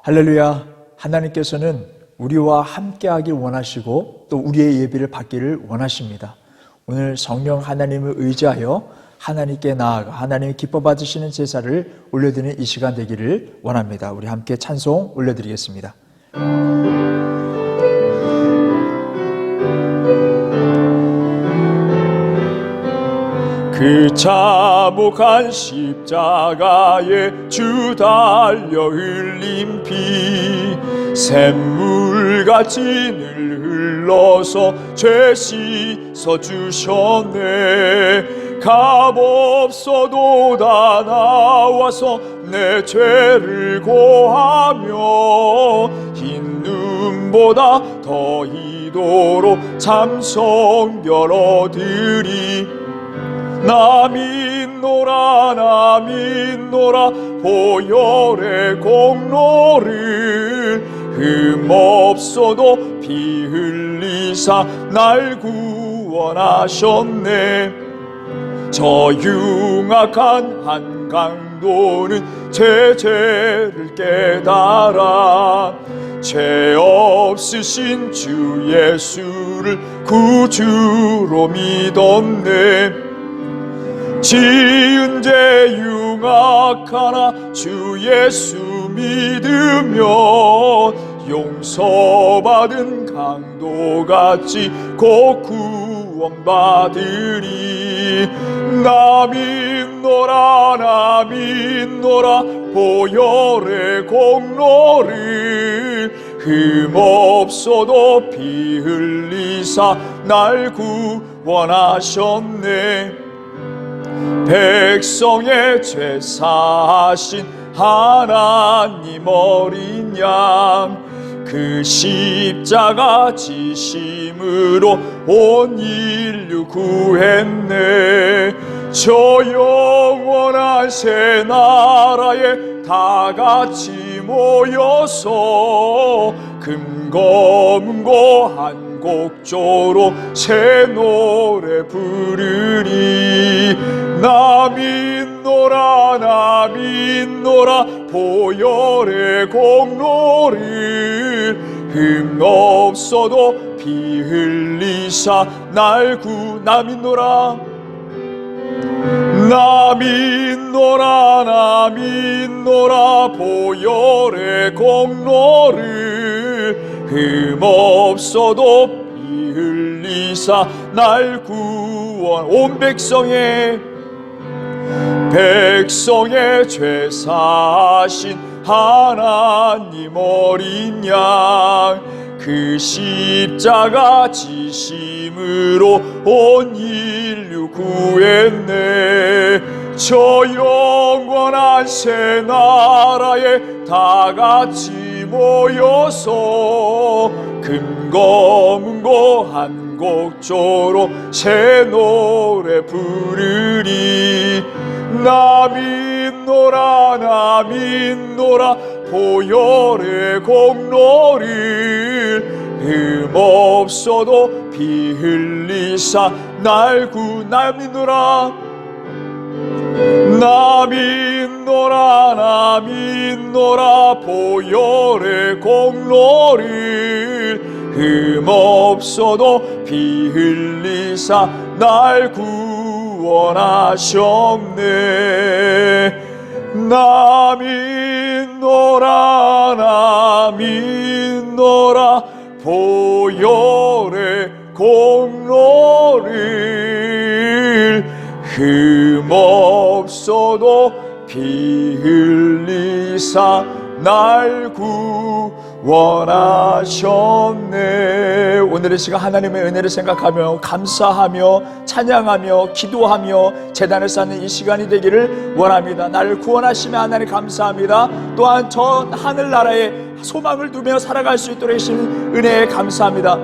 할렐루야. 하나님께서는 우리와 함께하길 원하시고 또 우리의 예배를 받기를 원하십니다. 오늘 성령 하나님을 의지하여 하나님께 나아가 하나님이 기뻐 받으시는 제사를 올려드리는 이 시간 되기를 원합니다. 우리 함께 찬송 올려드리겠습니다. 그 참혹한 십자가에 주 달려 흘린 피 샘물같이 늘 흘러서 죄 씻어 주셨네. 값없어도 다 나와서 내 죄를 고하며 흰 눈보다 더 이도록 참성결 얻으리. 나 믿노라 나 믿노라 보혈의 공로를 흠없어도 피 흘리사 날 구원하셨네. 저 흉악한 한강도는 제 죄를 깨달아 죄 없으신 주 예수를 구주로 믿었네. 지은 죄 흉악하나 주 예수 믿으면 용서받은 강도같이 곧 구원받으리. 나 믿노라 나 믿노라 보혈의 공로를 흠없어도 피 흘리사 날 구원하셨네. 백성의 죄 사하신 하나님 어린 양 그 십자가 지심으로 온 인류 구했네. 저 영원한 새 나라에 다 같이 모여서 금거문고 한 곡조로 새 노래 부르리. 나 믿노라 나 믿노라 보혈의 공로를 흠없어도 피 흘리사 날 나 믿노라 나 믿노라 나 믿노라 보혈의 공로를 흠없어도 피 흘리사 날 구원. 온 백성의 죄 사하신 하나님 어린 양 그 십자가 지심으로 온 인류 구했네. 저 영원한 새 나라에 다 같이 모여서 금거문고 한 곡조로 새 노래 부르리. 나 믿노라 나 믿노라 보혈의 공로를 흠없어도 피 흘리사 날 나 믿노라 나 믿노라 나 믿노라 보혈의 공로를 흠없어도 피 흘리사 날 구원하셨네. 나 믿노라 나 믿노라 보혈의 공로를 흠없어도 피 흘리사 날 구원하셨네. 오늘의 시간 하나님의 은혜를 생각하며 감사하며 찬양하며 기도하며 제단을 쌓는 이 시간이 되기를 원합니다. 나를 구원하시며 하나님 감사합니다. 또한 저 하늘나라에 소망을 두며 살아갈 수 있도록 해주신 은혜에 감사합니다.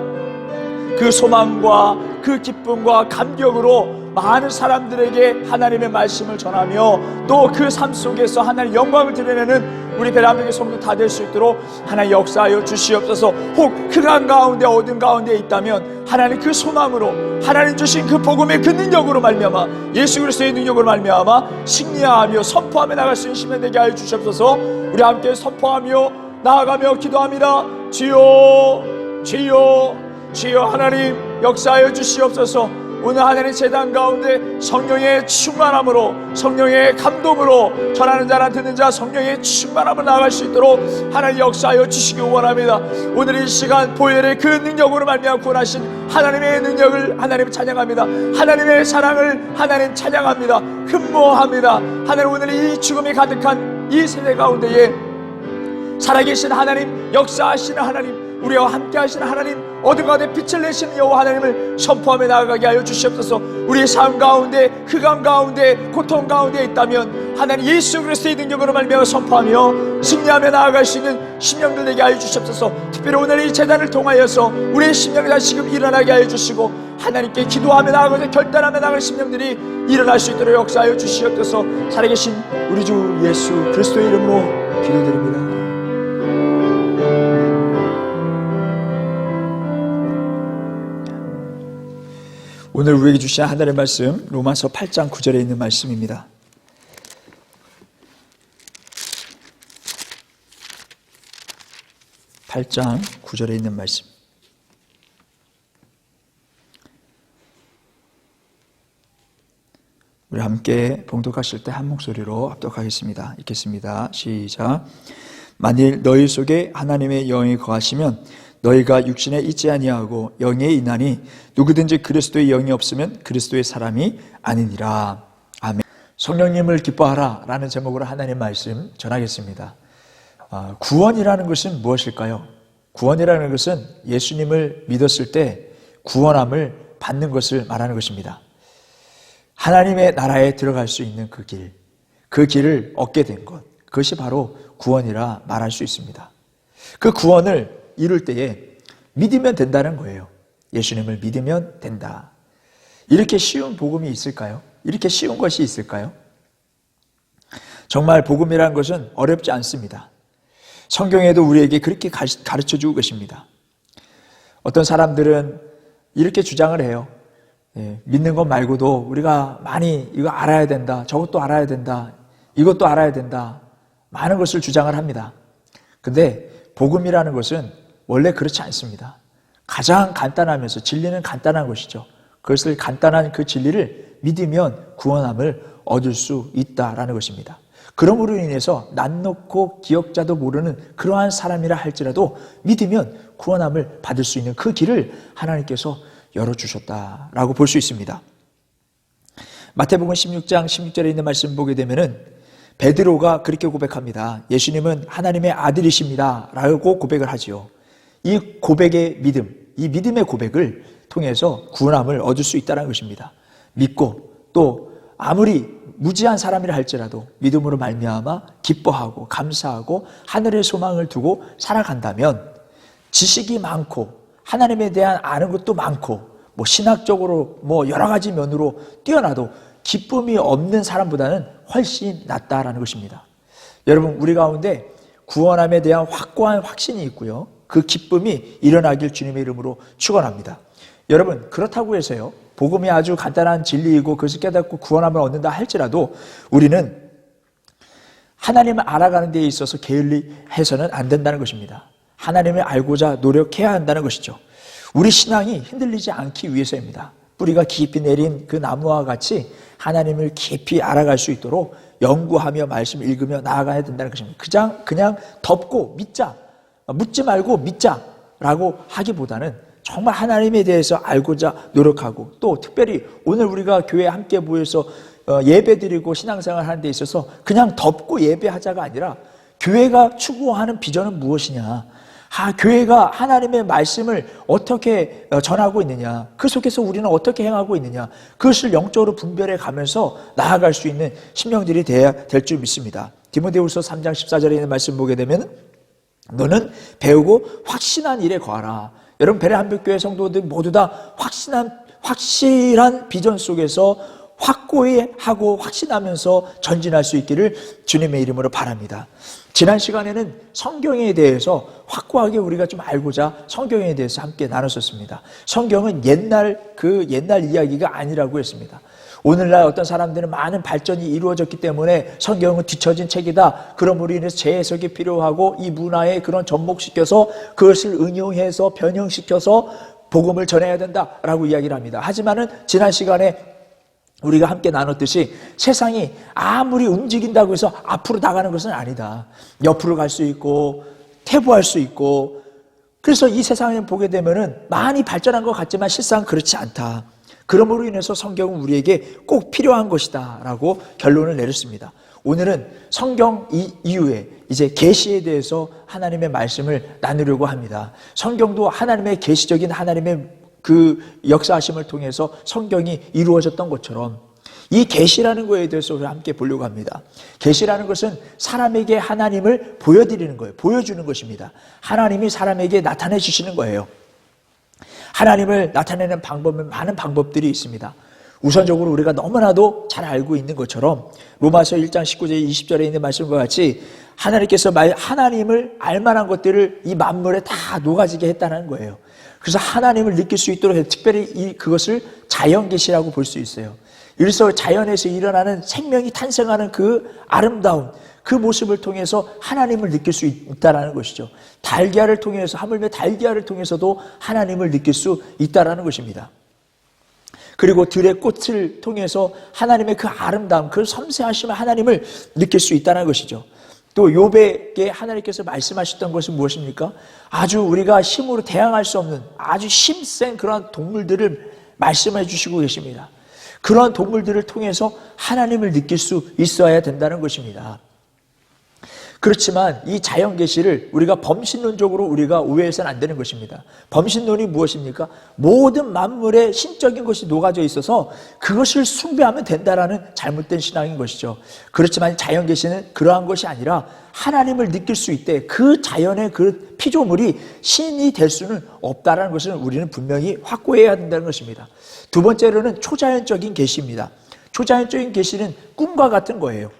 그 소망과 그 기쁨과 감격으로 많은 사람들에게 하나님의 말씀을 전하며 또 그 삶 속에서 하나님의 영광을 드러내는 우리 대한민국의 성도 다 될 수 있도록 하나님 역사하여 주시옵소서. 혹 흑암 가운데 어둠 가운데 있다면 하나님 그 소망으로 하나님 주신 그 복음의 그 능력으로 말미암아 예수 그리스도의 능력으로 말미암아 승리하며 선포하며 나갈 수 있는 시간 되게 하여 주시옵소서. 우리 함께 선포하며 나아가며 기도합니다. 주여, 주여, 주여 하나님 역사하여 주시옵소서. 오늘 하나님 제단 가운데 성령의 충만함으로, 성령의 감동으로 전하는 자나 듣는 자 성령의 충만함을 나아갈 수 있도록 하나님 역사하여 주시기 원합니다. 오늘 이 시간 보혈의 그 능력으로 말미암아 구원하신 하나님의 능력을 하나님 찬양합니다. 하나님의 사랑을 하나님 찬양합니다. 흠모합니다. 하나님 오늘 이 죽음이 가득한 이 세대 가운데에 살아계신 하나님, 역사하시는 하나님, 우리와 함께 하시는 하나님, 어둠 가운데 빛을 내시는 여호와 하나님을 선포하며 나아가게 하여 주시옵소서. 우리의 삶 가운데, 흑암 가운데, 고통 가운데 있다면 하나님 예수 그리스도의 능력으로 말미암아 선포하며 승리하며 나아갈 수 있는 심령들 되게 하여 주시옵소서. 특별히 오늘 이 재단을 통하여서 우리의 심령이 다시금 일어나게 하여 주시고 하나님께 기도하며 나아가서 결단하며 나아갈 심령들이 일어날 수 있도록 역사하여 주시옵소서. 살아계신 우리 주 예수 그리스도의 이름으로 기도드립니다. 오늘 우리에게 주신 하나님의 말씀 로마서 8장 9절에 있는 말씀입니다. (8장 9절에) 있는 말씀. 우리 함께 봉독하실 때 한 목소리로 합독하겠습니다. 읽겠습니다. 시작. 만일 너희 속에 하나님의 영이 거하시면 너희가 육신에 있지 아니하고 영에 있나니 누구든지 그리스도의 영이 없으면 그리스도의 사람이 아니니라. 아멘. 성령님을 기뻐하라 라는 제목으로 하나님 말씀 전하겠습니다. 구원이라는 것은 무엇일까요? 구원이라는 것은 예수님을 믿었을 때 구원함을 받는 것을 말하는 것입니다. 하나님의 나라에 들어갈 수 있는 그 길, 그 길을 얻게 된 것, 그것이 바로 구원이라 말할 수 있습니다. 그 구원을 이룰 때에 믿으면 된다는 거예요. 예수님을 믿으면 된다. 이렇게 쉬운 복음이 있을까요? 이렇게 쉬운 것이 있을까요? 정말 복음이라는 것은 어렵지 않습니다. 성경에도 우리에게 그렇게 가르쳐주고 계십니다. 어떤 사람들은 이렇게 주장을 해요. 믿는 것 말고도 우리가 많이 이거 알아야 된다, 저것도 알아야 된다, 이것도 알아야 된다, 많은 것을 주장을 합니다. 근데 복음이라는 것은 원래 그렇지 않습니다. 가장 간단하면서 진리는 간단한 것이죠. 그것을 간단한 그 진리를 믿으면 구원함을 얻을 수 있다라는 것입니다. 그러므로 인해서 낯 놓고 기억자도 모르는 그러한 사람이라 할지라도 믿으면 구원함을 받을 수 있는 그 길을 하나님께서 열어주셨다라고 볼 수 있습니다. 마태복음 16장 16절에 있는 말씀 보게 되면은 베드로가 그렇게 고백합니다. 예수님은 하나님의 아들이십니다 라고 고백을 하지요. 이 고백의 믿음, 이 믿음의 고백을 통해서 구원함을 얻을 수 있다는 것입니다. 믿고 또 아무리 무지한 사람이라 할지라도 믿음으로 말미암아 기뻐하고 감사하고 하늘의 소망을 두고 살아간다면 지식이 많고 하나님에 대한 아는 것도 많고 신학적으로 여러 가지 면으로 뛰어나도 기쁨이 없는 사람보다는 훨씬 낫다라는 것입니다. 여러분, 우리 가운데 구원함에 대한 확고한 확신이 있고요, 그 기쁨이 일어나길 주님의 이름으로 축원합니다. 여러분, 그렇다고 해서요, 복음이 아주 간단한 진리이고 그것을 깨닫고 구원함을 얻는다 할지라도 우리는 하나님을 알아가는 데 있어서 게을리해서는 안 된다는 것입니다. 하나님을 알고자 노력해야 한다는 것이죠. 우리 신앙이 흔들리지 않기 위해서입니다. 뿌리가 깊이 내린 그 나무와 같이 하나님을 깊이 알아갈 수 있도록 연구하며 말씀 읽으며 나아가야 된다는 것입니다. 그냥 덮고 믿자, 묻지 말고 믿자라고 하기보다는 정말 하나님에 대해서 알고자 노력하고, 또 특별히 오늘 우리가 교회에 함께 모여서 예배드리고 신앙생활 하는 데 있어서 그냥 덮고 예배하자가 아니라 교회가 추구하는 비전은 무엇이냐, 교회가 하나님의 말씀을 어떻게 전하고 있느냐, 그 속에서 우리는 어떻게 행하고 있느냐, 그것을 영적으로 분별해 가면서 나아갈 수 있는 심령들이 되어야 될 줄 믿습니다. 디모데후서 3장 14절에 있는 말씀 보게 되면 너는 배우고 확신한 일에 거하라. 여러분, 베레한별교회 성도들 모두 다 확실한 비전 속에서 확고히 하고 확신하면서 전진할 수 있기를 주님의 이름으로 바랍니다. 지난 시간에는 성경에 대해서 확고하게 우리가 좀 알고자 성경에 대해서 함께 나눴었습니다. 성경은 옛날 이야기가 아니라고 했습니다. 오늘날 어떤 사람들은 많은 발전이 이루어졌기 때문에 성경은 뒤처진 책이다. 그러므로 인해서 재해석이 필요하고 이 문화에 그런 접목시켜서 그것을 응용해서 변형시켜서 복음을 전해야 된다라고 이야기를 합니다. 하지만은 지난 시간에 우리가 함께 나눴듯이 세상이 아무리 움직인다고 해서 앞으로 나가는 것은 아니다. 옆으로 갈 수 있고 퇴보할 수 있고, 그래서 이 세상을 보게 되면은 많이 발전한 것 같지만 실상 그렇지 않다. 그러므로 인해서 성경은 우리에게 꼭 필요한 것이다 라고 결론을 내렸습니다. 오늘은 성경 이후에 이제 계시에 대해서 하나님의 말씀을 나누려고 합니다. 성경도 하나님의 계시적인 하나님의 그 역사하심을 통해서 성경이 이루어졌던 것처럼 이 계시라는 거에 대해서 우리 함께 보려고 합니다. 계시라는 것은 사람에게 하나님을 보여드리는 거예요. 보여주는 것입니다. 하나님이 사람에게 나타내 주시는 거예요. 하나님을 나타내는 방법은 많은 방법들이 있습니다. 우선적으로 우리가 너무나도 잘 알고 있는 것처럼 로마서 1장 19절 20절에 있는 말씀과 같이 하나님께서 하나님을 알만한 것들을 이 만물에 다 녹아지게 했다는 거예요. 그래서 하나님을 느낄 수 있도록 해서 특별히 그것을 자연계시라고 볼 수 있어요. 그래서 자연에서 일어나는 생명이 탄생하는 그 아름다운 그 모습을 통해서 하나님을 느낄 수 있다는 것이죠. 달걀을 통해서, 하물며 달걀을 통해서도 하나님을 느낄 수 있다는 것입니다. 그리고 들의 꽃을 통해서 하나님의 그 아름다움, 그 섬세하심을 하나님을 느낄 수 있다는 것이죠. 또 욥에게 하나님께서 말씀하셨던 것은 무엇입니까? 아주 우리가 힘으로 대항할 수 없는 아주 힘센 그런 동물들을 말씀해 주시고 계십니다. 그런 동물들을 통해서 하나님을 느낄 수 있어야 된다는 것입니다. 그렇지만 이 자연계시를 우리가 범신론적으로 우리가 오해해서는 안 되는 것입니다. 범신론이 무엇입니까? 모든 만물에 신적인 것이 녹아져 있어서 그것을 숭배하면 된다라는 잘못된 신앙인 것이죠. 그렇지만 자연계시는 그러한 것이 아니라 하나님을 느낄 수 있대 그 자연의 그 피조물이 신이 될 수는 없다라는 것을 우리는 분명히 확고해야 된다는 것입니다. 두 번째로는 초자연적인 계시입니다. 초자연적인 계시는 꿈과 같은 거예요.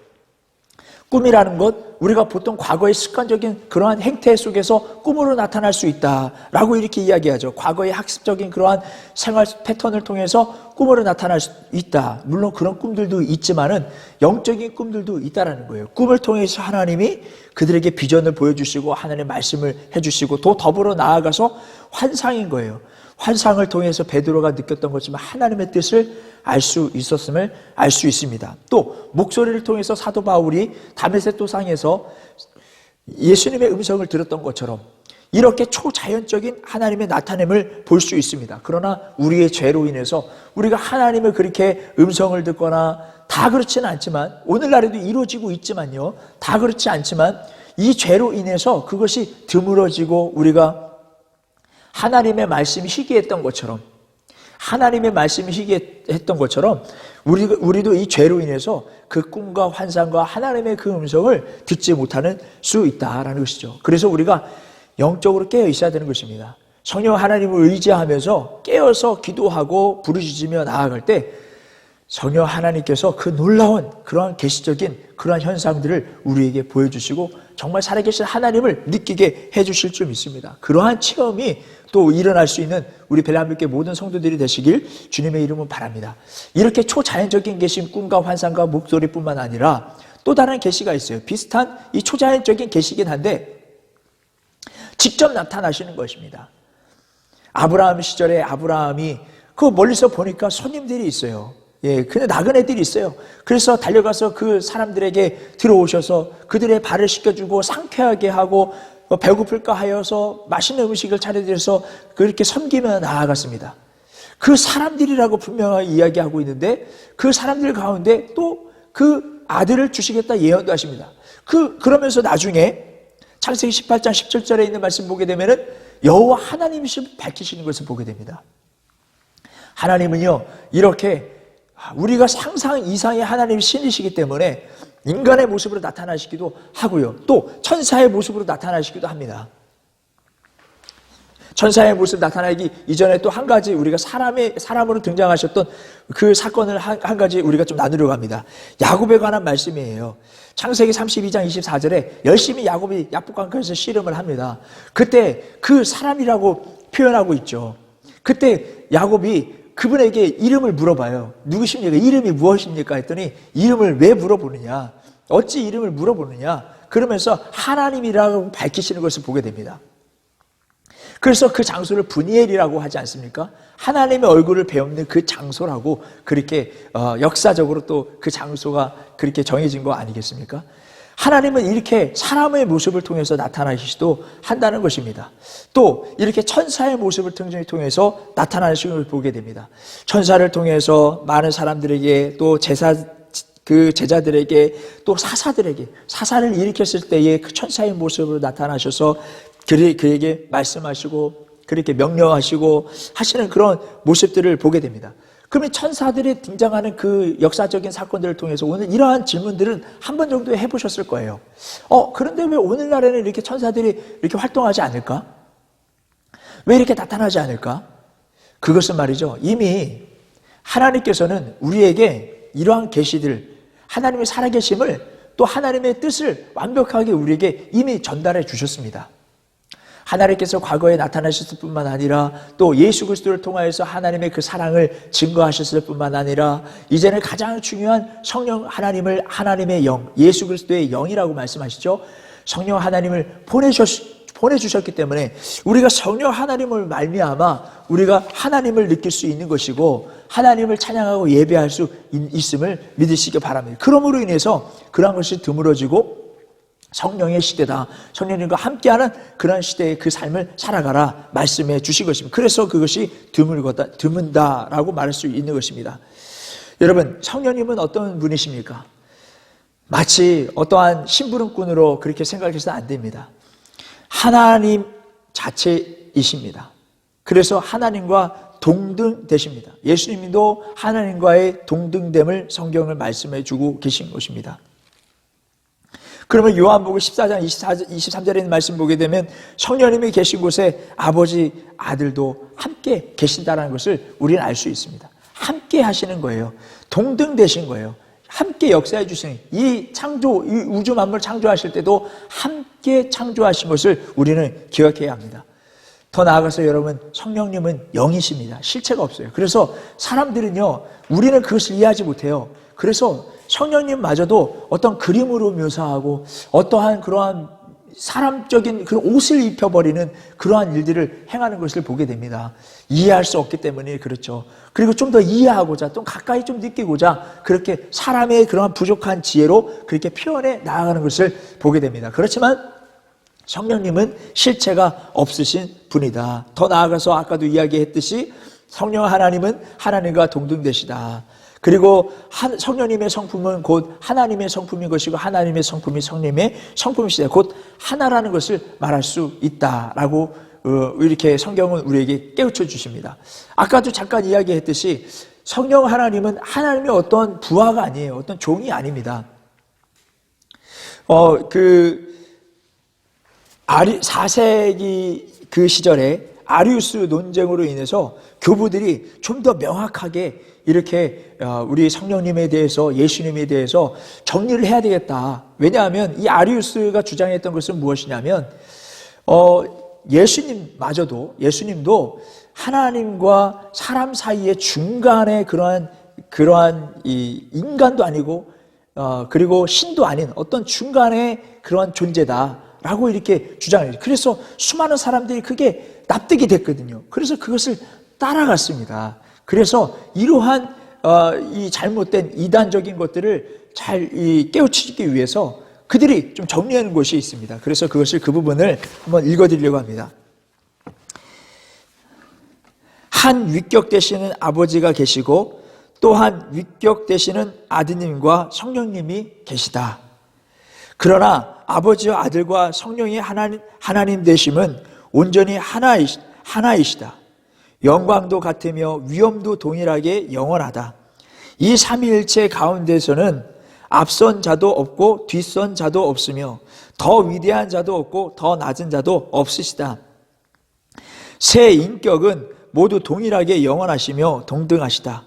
꿈이라는 것, 우리가 보통 과거의 습관적인 그러한 행태 속에서 꿈으로 나타날 수 있다라고 이렇게 이야기하죠. 과거의 학습적인 그러한 생활 패턴을 통해서 꿈으로 나타날 수 있다. 물론 그런 꿈들도 있지만은 영적인 꿈들도 있다라는 거예요. 꿈을 통해서 하나님이 그들에게 비전을 보여주시고 하나님의 말씀을 해주시고 또 더불어 나아가서 환상인 거예요. 환상을 통해서 베드로가 느꼈던 것지만 하나님의 뜻을 알 수 있었음을 알 수 있습니다. 또 목소리를 통해서 사도 바울이 다메섹 도상에서 예수님의 음성을 들었던 것처럼 이렇게 초자연적인 하나님의 나타냄을 볼 수 있습니다. 그러나 우리의 죄로 인해서 우리가 하나님을 그렇게 음성을 듣거나 다 그렇지는 않지만 오늘날에도 이루어지고 있지만요. 다 그렇지 않지만 이 죄로 인해서 그것이 드물어지고 우리가 하나님의 말씀이 희귀했던 것처럼 하나님의 말씀이 희귀했던 것처럼 우리도 이 죄로 인해서 그 꿈과 환상과 하나님의 그 음성을 듣지 못하는 수 있다라는 것이죠. 그래서 우리가 영적으로 깨어 있어야 되는 것입니다. 성령 하나님을 의지하면서 깨어서 기도하고 부르짖으며 나아갈 때 성령 하나님께서 그 놀라운 그러한 계시적인 그러한 현상들을 우리에게 보여주시고 정말 살아계신 하나님을 느끼게 해주실 줄 믿습니다. 그러한 체험이 또 일어날 수 있는 우리 벨람교회 모든 성도들이 되시길 주님의 이름으로 바랍니다. 이렇게 초자연적인 계신 꿈과 환상과 목소리뿐만 아니라 또 다른 계시가 있어요. 비슷한 이 초자연적인 계시긴 한데 직접 나타나시는 것입니다. 아브라함 시절에 아브라함이 그 멀리서 보니까 손님들이 있어요. 예, 근데 나그네들이 있어요. 그래서 달려가서 그 사람들에게 들어오셔서 그들의 발을 씻겨주고 상쾌하게 하고 배고플까 하여서 맛있는 음식을 차려드려서 그렇게 섬기며 나아갔습니다. 그 사람들이라고 분명하게 이야기하고 있는데 그 사람들 가운데 또 그 아들을 주시겠다 예언도 하십니다. 그러면서 나중에 창세기 18장 17절에 있는 말씀 보게 되면은 여호와 하나님이심을 밝히시는 것을 보게 됩니다. 하나님은요, 이렇게 우리가 상상 이상의 하나님 신이시기 때문에 인간의 모습으로 나타나시기도 하고요. 또 천사의 모습으로 나타나시기도 합니다. 천사의 모습 나타나기 이전에 또 한 가지 우리가 사람으로 등장하셨던 그 사건을 한 가지 우리가 좀 나누려고 합니다. 야곱에 관한 말씀이에요. 창세기 32장 24절에 열심히 야곱이 약복강가에서 씨름을 합니다. 그때 그 사람이라고 표현하고 있죠. 그때 야곱이 그분에게 이름을 물어봐요. 누구십니까? 이름이 무엇입니까? 했더니 이름을 왜 물어보느냐? 어찌 이름을 물어보느냐? 그러면서 하나님이라고 밝히시는 것을 보게 됩니다. 그래서 그 장소를 브니엘이라고 하지 않습니까? 하나님의 얼굴을 배우는 그 장소라고 그렇게 역사적으로 또 그 장소가 그렇게 정해진 거 아니겠습니까? 하나님은 이렇게 사람의 모습을 통해서 나타나시기도 한다는 것입니다. 또 이렇게 천사의 모습을 통해서 나타나시는 걸 보게 됩니다. 천사를 통해서 많은 사람들에게 또 그 제자들에게 또 사사를 일으켰을 때에 그 천사의 모습으로 나타나셔서 그에게 말씀하시고 그렇게 명령하시고 하시는 그런 모습들을 보게 됩니다. 그러면 천사들이 등장하는 그 역사적인 사건들을 통해서 오늘 이러한 질문들은 한 번 정도 해보셨을 거예요. 그런데 왜 오늘날에는 이렇게 천사들이 이렇게 활동하지 않을까? 왜 이렇게 나타나지 않을까? 그것은 말이죠. 이미 하나님께서는 우리에게 이러한 계시들, 하나님의 살아계심을 또 하나님의 뜻을 완벽하게 우리에게 이미 전달해 주셨습니다. 하나님께서 과거에 나타나셨을 뿐만 아니라 또 예수 그리스도를 통하여서 하나님의 그 사랑을 증거하셨을 뿐만 아니라 이제는 가장 중요한 성령 하나님을 하나님의 영, 예수 그리스도의 영이라고 말씀하시죠. 성령 하나님을 보내주셨기 때문에 우리가 성령 하나님을 말미암아 우리가 하나님을 느낄 수 있는 것이고 하나님을 찬양하고 예배할 수 있음을 믿으시기 바랍니다. 그러므로 인해서 그러한 것이 드물어지고 성령의 시대다. 성령님과 함께하는 그런 시대의 그 삶을 살아가라 말씀해 주신 것입니다. 그래서 그것이 드문다라고 말할 수 있는 것입니다. 여러분, 성령님은 어떤 분이십니까? 마치 어떠한 심부름꾼으로 그렇게 생각해서는 안 됩니다. 하나님 자체이십니다. 그래서 하나님과 동등되십니다. 예수님도 하나님과의 동등됨을 성경을 말씀해 주고 계신 것입니다. 그러면 요한복음 14장 23절에 있는 말씀 보게 되면 성령님이 계신 곳에 아버지, 아들도 함께 계신다는 것을 우리는 알 수 있습니다. 함께 하시는 거예요. 동등되신 거예요. 함께 역사해 주시는 이 창조, 이 우주 만물 창조하실 때도 함께 창조하신 것을 우리는 기억해야 합니다. 더 나아가서 여러분, 성령님은 영이십니다. 실체가 없어요. 그래서 사람들은요, 우리는 그것을 이해하지 못해요. 그래서 성령님마저도 어떤 그림으로 묘사하고 어떠한 그러한 사람적인 그런 옷을 입혀버리는 그러한 일들을 행하는 것을 보게 됩니다. 이해할 수 없기 때문에 그렇죠. 그리고 좀 더 이해하고자, 또 가까이 좀 느끼고자 그렇게 사람의 그러한 부족한 지혜로 그렇게 표현해 나아가는 것을 보게 됩니다. 그렇지만 성령님은 실체가 없으신 분이다. 더 나아가서 아까도 이야기했듯이 성령 하나님은 하나님과 동등되시다. 그리고 성령님의 성품은 곧 하나님의 성품인 것이고 하나님의 성품이 성령님의 성품이시다. 곧 하나라는 것을 말할 수 있다라고 이렇게 성경은 우리에게 깨우쳐 주십니다. 아까도 잠깐 이야기했듯이 성령 하나님은 하나님의 어떤 부하가 아니에요. 어떤 종이 아닙니다. 4세기 그 시절에 아리우스 논쟁으로 인해서 교부들이 좀 더 명확하게 이렇게 우리 성령님에 대해서 예수님에 대해서 정리를 해야 되겠다. 왜냐하면 이 아리우스가 주장했던 것은 무엇이냐면 예수님도 하나님과 사람 사이의 중간에 그러한 이 인간도 아니고 그리고 신도 아닌 어떤 중간의 그러한 존재다라고 이렇게 주장해요. 그래서 수많은 사람들이 그게 납득이 됐거든요. 그래서 그것을 따라갔습니다. 그래서 이러한 이 잘못된 이단적인 것들을 잘 깨우치기 위해서 그들이 좀 정리하는 것이 있습니다. 그래서 그 부분을 한번 읽어드리려고 합니다. 한 위격 되시는 아버지가 계시고 또한 위격 되시는 아드님과 성령님이 계시다. 그러나 아버지와 아들과 성령이 하나님 되심은 온전히 하나이시다. 영광도 같으며 위엄도 동일하게 영원하다. 이 삼위일체 가운데서는 앞선 자도 없고 뒤선 자도 없으며 더 위대한 자도 없고 더 낮은 자도 없으시다. 세 인격은 모두 동일하게 영원하시며 동등하시다.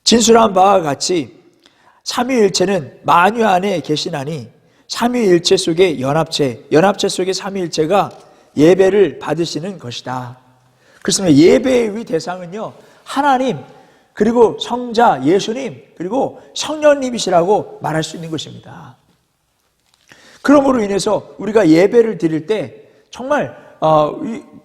진술한 바와 같이 삼위일체는 만유 안에 계시나니 삼위일체 속의 연합체 속의 삼위일체가 예배를 받으시는 것이다. 그렇습니다. 예배의 대상은요, 하나님, 그리고 성자 예수님, 그리고 성령님이시라고 말할 수 있는 것입니다. 그러므로 인해서 우리가 예배를 드릴 때 정말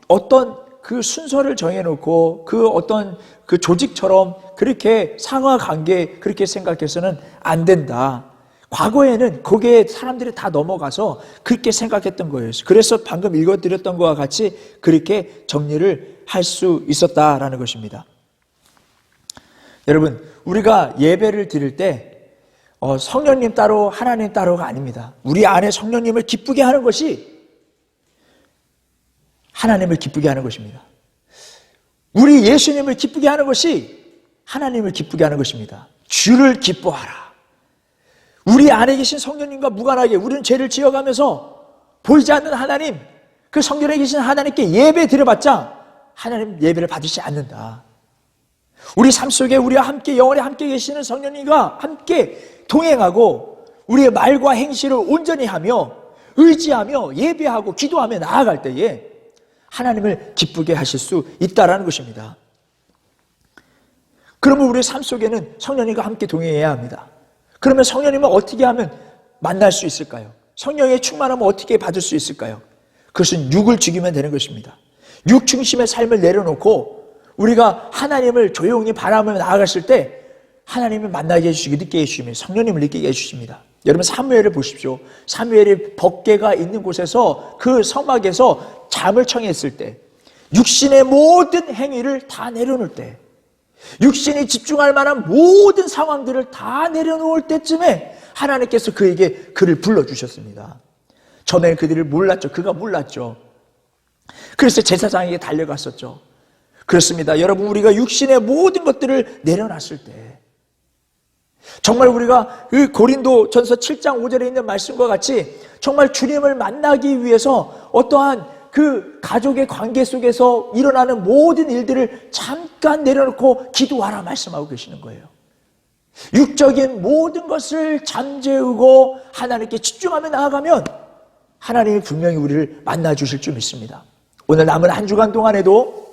어떤 그 순서를 정해놓고 그 어떤 그 조직처럼 그렇게 상하관계 그렇게 생각해서는 안 된다. 과거에는 거기에 사람들이 다 넘어가서 그렇게 생각했던 거예요. 그래서 방금 읽어드렸던 것과 같이 그렇게 정리를 할 수 있었다라는 것입니다. 여러분, 우리가 예배를 드릴 때 성령님 따로 하나님 따로가 아닙니다. 우리 안에 성령님을 기쁘게 하는 것이 하나님을 기쁘게 하는 것입니다. 우리 예수님을 기쁘게 하는 것이 하나님을 기쁘게 하는 것입니다. 주를 기뻐하라. 우리 안에 계신 성령님과 무관하게 우리는 죄를 지어가면서 보이지 않는 하나님, 그 성전에 계신 하나님께 예배 드려봤자 하나님 예배를 받으시지 않는다. 우리 삶 속에 우리와 함께 영원히 함께 계시는 성령님과 함께 동행하고 우리의 말과 행실을 온전히 하며 의지하며 예배하고 기도하며 나아갈 때에 하나님을 기쁘게 하실 수 있다는 것입니다. 그러면 우리의 삶 속에는 성령님과 함께 동행해야 합니다. 그러면 성령님을 어떻게 하면 만날 수 있을까요? 성령의 충만함을 어떻게 받을 수 있을까요? 그것은 육을 죽이면 되는 것입니다. 육 중심의 삶을 내려놓고 우리가 하나님을 조용히 바라보며 나아갔을 때 하나님을 만나게 해주시고 느끼게 해주시며 성령님을 느끼게 해주십니다. 여러분 사무엘을 보십시오. 사무엘이 법궤가 있는 곳에서 그 서막에서 잠을 청했을 때 육신의 모든 행위를 다 내려놓을 때 육신이 집중할 만한 모든 상황들을 다 내려놓을 때쯤에 하나님께서 그에게 그를 불러주셨습니다. 전에 그들을 몰랐죠. 그가 몰랐죠. 그래서 제사장에게 달려갔었죠. 그렇습니다. 여러분 우리가 육신의 모든 것들을 내려놨을 때 정말 우리가 그 고린도 전서 7장 5절에 있는 말씀과 같이 정말 주님을 만나기 위해서 어떠한 그 가족의 관계 속에서 일어나는 모든 일들을 잠깐 내려놓고 기도하라 말씀하고 계시는 거예요. 육적인 모든 것을 잠재우고 하나님께 집중하며 나아가면 하나님이 분명히 우리를 만나 주실 줄 믿습니다. 오늘 남은 한 주간 동안에도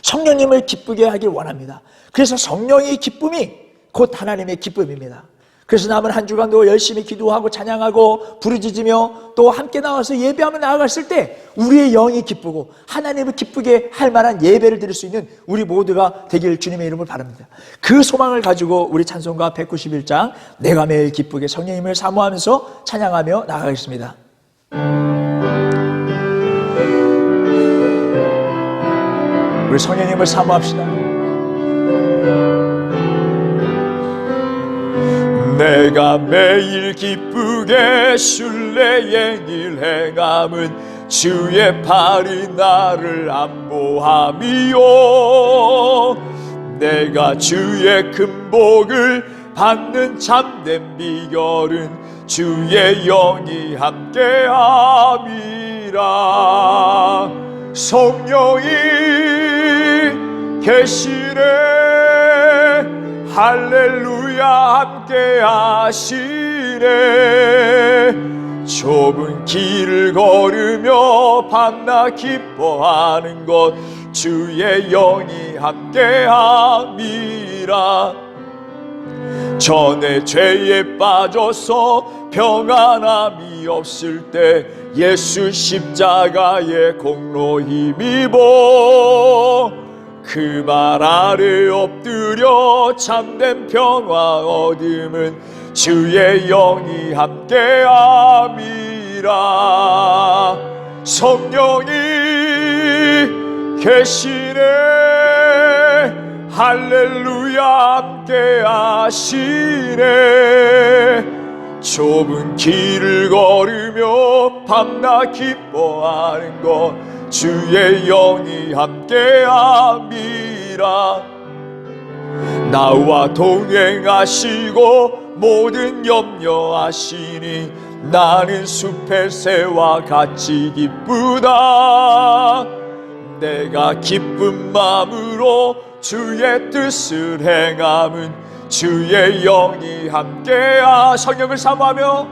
성령님을 기쁘게 하길 원합니다. 그래서 성령의 기쁨이 곧 하나님의 기쁨입니다. 그래서 남은 한 주간도 열심히 기도하고 찬양하고 부르짖으며 또 함께 나와서 예배하며 나아갔을 때 우리의 영이 기쁘고 하나님을 기쁘게 할 만한 예배를 드릴 수 있는 우리 모두가 되길 주님의 이름을 바랍니다. 그 소망을 가지고 우리 찬송가 191장 내가 매일 기쁘게 성령님을 사모하면서 찬양하며 나아가겠습니다. 우리 성령님을 사모합시다. 내가 매일 기쁘게 순례의 길 행함은 주의 팔이 나를 안보함이요 내가 주의 큰 복을 받는 참된 비결은 주의 영이 함께함이라 성령이 계시네 할렐루야 함께 하시네 좁은 길을 걸으며 밤낮 기뻐하는 것 주의 영이 함께 함이라 전에 죄에 빠져서 평안함이 없을 때 예수 십자가의 공로 힘입어 그 말 아래 엎드려 참된 평화 얻음은 주의 영이 함께함이라 성령이 계시네 할렐루야 함께하시네 좁은 길을 걸으며 밤낮 기뻐하는 것 주의 영이 함께함이라 나와 동행하시고 모든 염려하시니 나는 숲의 새와 같이 기쁘다 내가 기쁜 마음으로 주의 뜻을 행함은 주의 영이 함께하 성령을 사모하며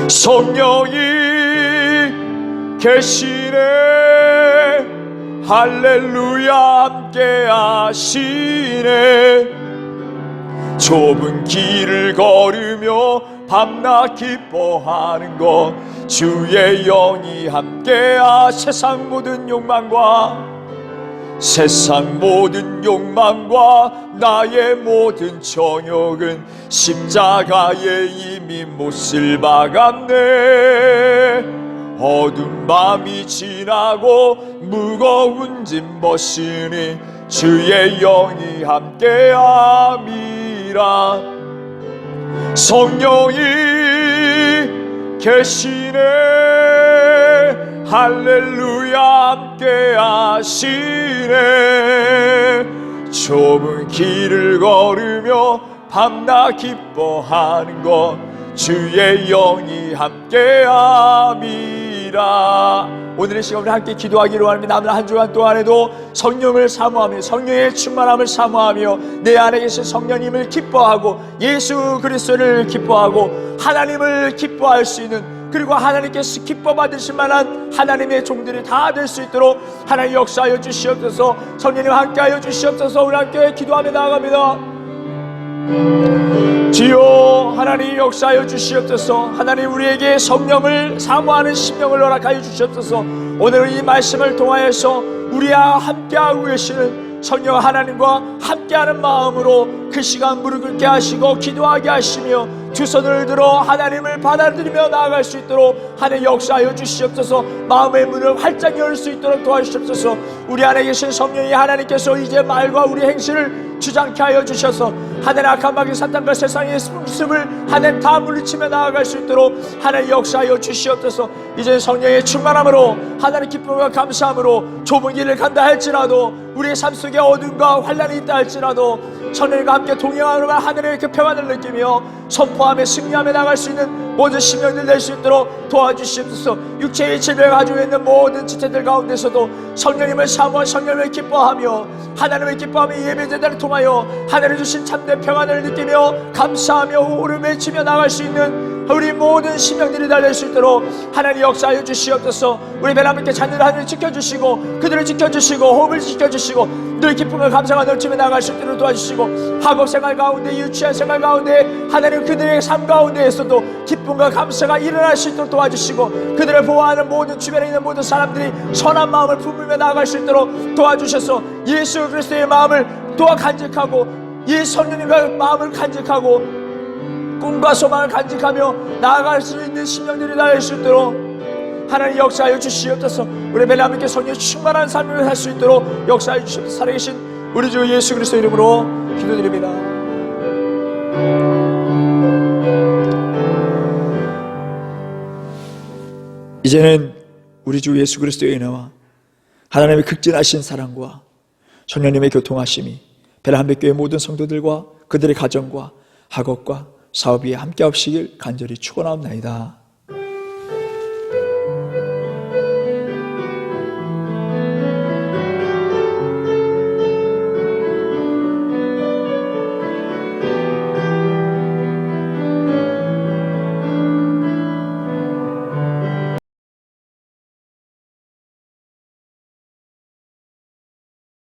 성령이 계시네 할렐루야 함께 하시네. 좁은 길을 걸으며 밤낮 기뻐하는 것 주의 영이 함께하. 세상 모든 욕망과 나의 모든 정욕은 십자가에 이미 못을 박았네. 어두운 밤이 지나고 무거운 짐 벗으니 주의 영이 함께함이라. 성령이 계시네. 할렐루야 함께 하시네. 좁은 길을 걸으며 밤낮 기뻐하는 것 주의 영이 함께함이라. 오늘의 시간 우리 함께 기도하기로 합니다. 남은 한 주간 동안에도 성령을 사모하며 성령의 충만함을 사모하며 내 안에 계신 성령님을 기뻐하고 예수 그리스도를 기뻐하고 하나님을 기뻐할 수 있는, 그리고 하나님께서 기뻐 받으실 만한 하나님의 종들이 다 될 수 있도록 하나님 역사하여 주시옵소서. 성령님 함께하여 주시옵소서. 우리 함께 기도하며 나아갑니다. 주여 하나님 역사하여 주시옵소서. 하나님 우리에게 성령을 사모하는 심령을 허락하여 주시옵소서. 오늘 이 말씀을 통하여서 우리와 함께하고 계시는 성령 하나님과 함께하는 마음으로 그 시간 무릎 꿇게 하시고 기도하게 하시며 두 손을 들어 하나님을 받아들이며 나아갈 수 있도록 하나님 역사하여 주시옵소서. 마음의 문을 활짝 열 수 있도록 도와주시옵소서. 우리 안에 계신 성령이 하나님께서 이제 말과 우리 행실을 주장케 하여 주셔서 하나님 악한 마귀 사탄과 세상의 습을 하나님 다 물리치며 나아갈 수 있도록 하나님 역사하여 주시옵소서. 이제 성령의 충만함으로 하나님 기쁨과 감사함으로 좁은 길을 간다 할지라도 우리의 삶 속에 어둠과 환난이 있다 할지라도 성령과 함께 동행하는 하늘의 그 평안을 느끼며 선포하며 승리하며 나갈 수 있는 모든 심령들 될 수 있도록 도와주시옵소서. 육체의 질병을 가지고 있는 모든 지체들 가운데서도 성령님을 사모하며 성령을 기뻐하며 하나님을 기뻐하며 예배제단을 통하여 하늘에 주신 참된 평안을 느끼며 감사하며 호흡을 외치며 나갈 수 있는 우리 모든 심령들이 다 될 수 있도록 하나님 역사하여 주시옵소서. 우리 베라함께 자녀들 하늘을 지켜주시고 그들을 지켜주시고 호흡을 지켜주시고 늘 기쁨과 감사가 넘치며 나갈 수 있도록 도와주시고 학업생활 가운데 유치한 생활 가운데 하나님 그들의 삶 가운데에서도 기쁨과 감사가 일어날 수 있도록 도와주시고 그들을 보호하는 모든 주변에 있는 모든 사람들이 선한 마음을 품으며 나아갈 수 있도록 도와주셔서 예수 그리스도의 마음을 도와 간직하고 이 성령님과 마음을 간직하고 꿈과 소망을 간직하며 나아갈 수 있는 심령들이 다 될 수 있도록 하나님 역사하여 주시옵소서. 우리 베냐민께 성령 충만한 삶을 살 수 있도록 역사하여 주시옵소서. 살아계신 우리 주 예수 그리스도 이름으로 기도드립니다. 이제는 우리 주 예수 그리스도의 은혜와 하나님의 극진하신 사랑과 성령님의 교통하심이 베냐민교회 모든 성도들과 그들의 가정과 학업과 사업이 함께 없시길 간절히 축원하옵나이다.